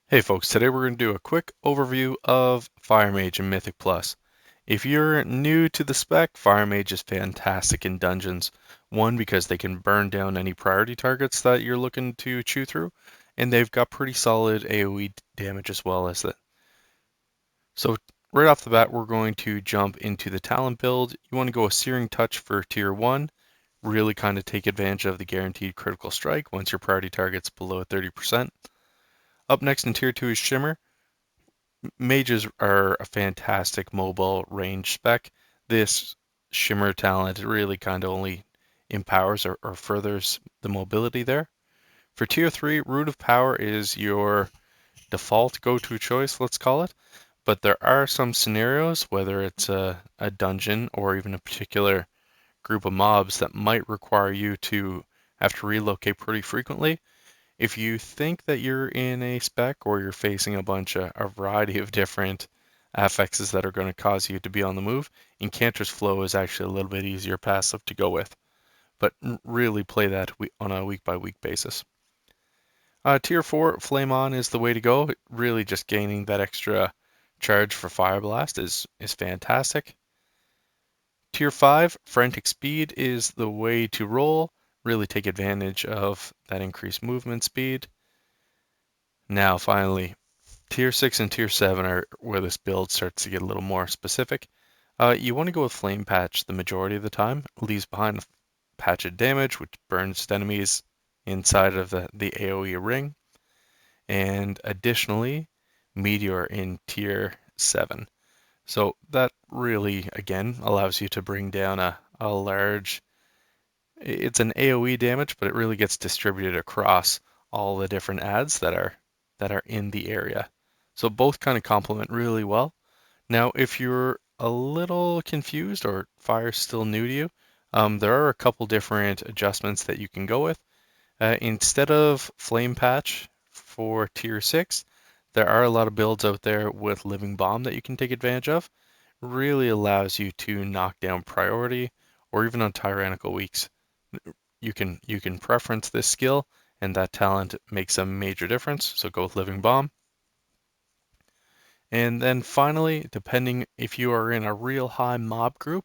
Hey folks, today we're going to do a quick overview of Fire Mage and Mythic Plus. If you're new to the spec, Fire Mage is fantastic in dungeons. One, because they can burn down any priority targets that you're looking to chew through, and they've got pretty solid AoE damage as well as that. So right off the bat, we're going to jump into the talent build. You want to go a Searing Touch for Tier 1, really kind of take advantage of the guaranteed critical strike once your priority target's below 30%. Up next in Tier 2 is Shimmer. Mages are a fantastic mobile range spec. This Shimmer talent really kind of only empowers or furthers the mobility there. For Tier 3, Root of Power is your default go-to choice, let's call it. But there are some scenarios, whether it's a dungeon or even a particular group of mobs, that might require you to have to relocate pretty frequently. If you think that you're in a spec or you're facing a variety of different affixes that are going to cause you to be on the move, Incanter's Flow is actually a little bit easier passive to go with, but really play that on a week by week basis. Tier 4, Flame On is the way to go. Really just gaining that extra charge for Fire Blast is fantastic. Tier 5, Frantic Speed is the way to roll. Really take advantage of that increased movement speed. Now, finally, Tier 6 and Tier 7 are where this build starts to get a little more specific. You want to go with Flame Patch the majority of the time. It leaves behind a patch of damage, which burns enemies inside of the AoE ring. And additionally, Meteor in Tier 7. So that really, again, allows you to bring down a large... It's an AoE damage, but it really gets distributed across all the different adds that are in the area. So both kind of complement really well. Now, if you're a little confused or fire's still new to you, there are a couple different adjustments that you can go with. Instead of Flame Patch for Tier 6, there are a lot of builds out there with Living Bomb that you can take advantage of. Really allows you to knock down priority or even on tyrannical weeks. You can preference this skill, and that talent makes a major difference. So go with Living Bomb. And then finally, depending if you are in a real high mob group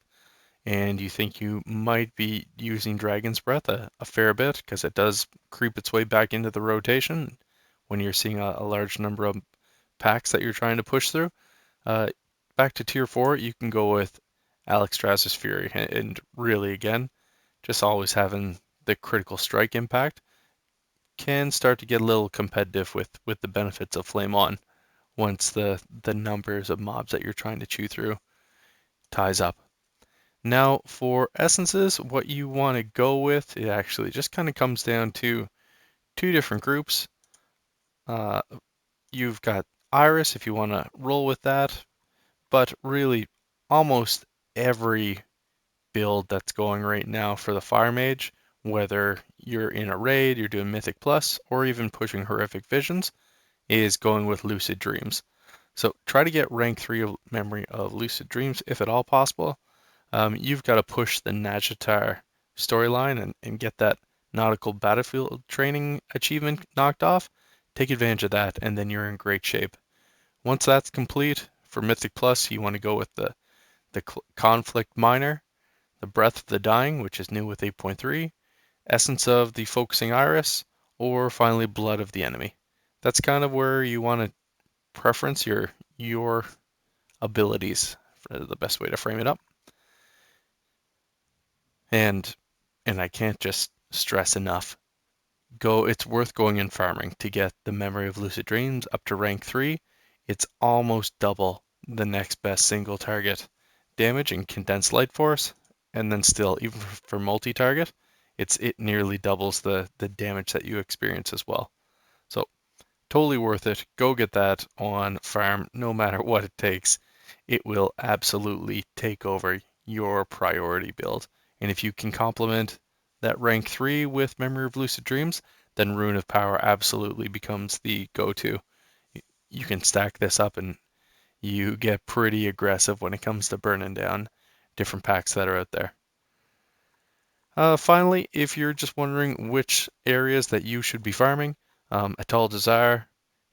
and you think you might be using Dragon's Breath a fair bit, because it does creep its way back into the rotation when you're seeing a large number of packs that you're trying to push through. Back to Tier 4, you can go with Alexstrasza's Fury. And really, again, just always having the critical strike impact can start to get a little competitive with the benefits of Flame On once the numbers of mobs that you're trying to chew through ties up. Now, for essences, what you want to go with, it actually just kind of comes down to two different groups. You've got Iris if you want to roll with that, but really almost every build that's going right now for the Fire Mage, whether you're in a raid, you're doing Mythic Plus, or even pushing Horrific Visions, is going with Lucid Dreams. So try to get rank 3 of Memory of Lucid Dreams if at all possible. You've got to push the Ny'alotha storyline and get that nautical battlefield training achievement knocked off. Take advantage of that, and then you're in great shape. Once that's complete, for Mythic Plus, you want to go with the Conflict Minor, the Breath of the Dying, which is new with 8.3, Essence of the Focusing Iris, or finally Blood of the Enemy. That's kind of where you want to preference your abilities, for the best way to frame it up. And I can't just stress enough, it's worth going and farming to get the Memory of Lucid Dreams up to rank 3. It's almost double the next best single target damage in Condensed Light Force, and then still, even for multi-target, it nearly doubles the damage that you experience as well. So totally worth it. Go get that on farm, no matter what it takes. It will absolutely take over your priority build. And if you can complement that rank 3 with Memory of Lucid Dreams, then Rune of Power absolutely becomes the go-to. You can stack this up and you get pretty aggressive when it comes to burning down different packs that are out there. Finally, if you're just wondering which areas that you should be farming, A Tall Desire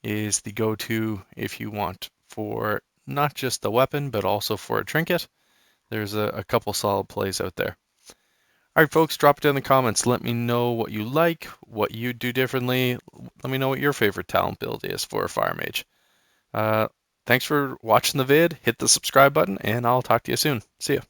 is the go-to if you want for not just the weapon, but also for a trinket. There's a couple solid plays out there. All right, folks, drop it down in the comments. Let me know what you like, what you do differently. Let me know what your favorite talent build is for a Fire Mage. Thanks for watching the vid. Hit the subscribe button, and I'll talk to you soon. See ya.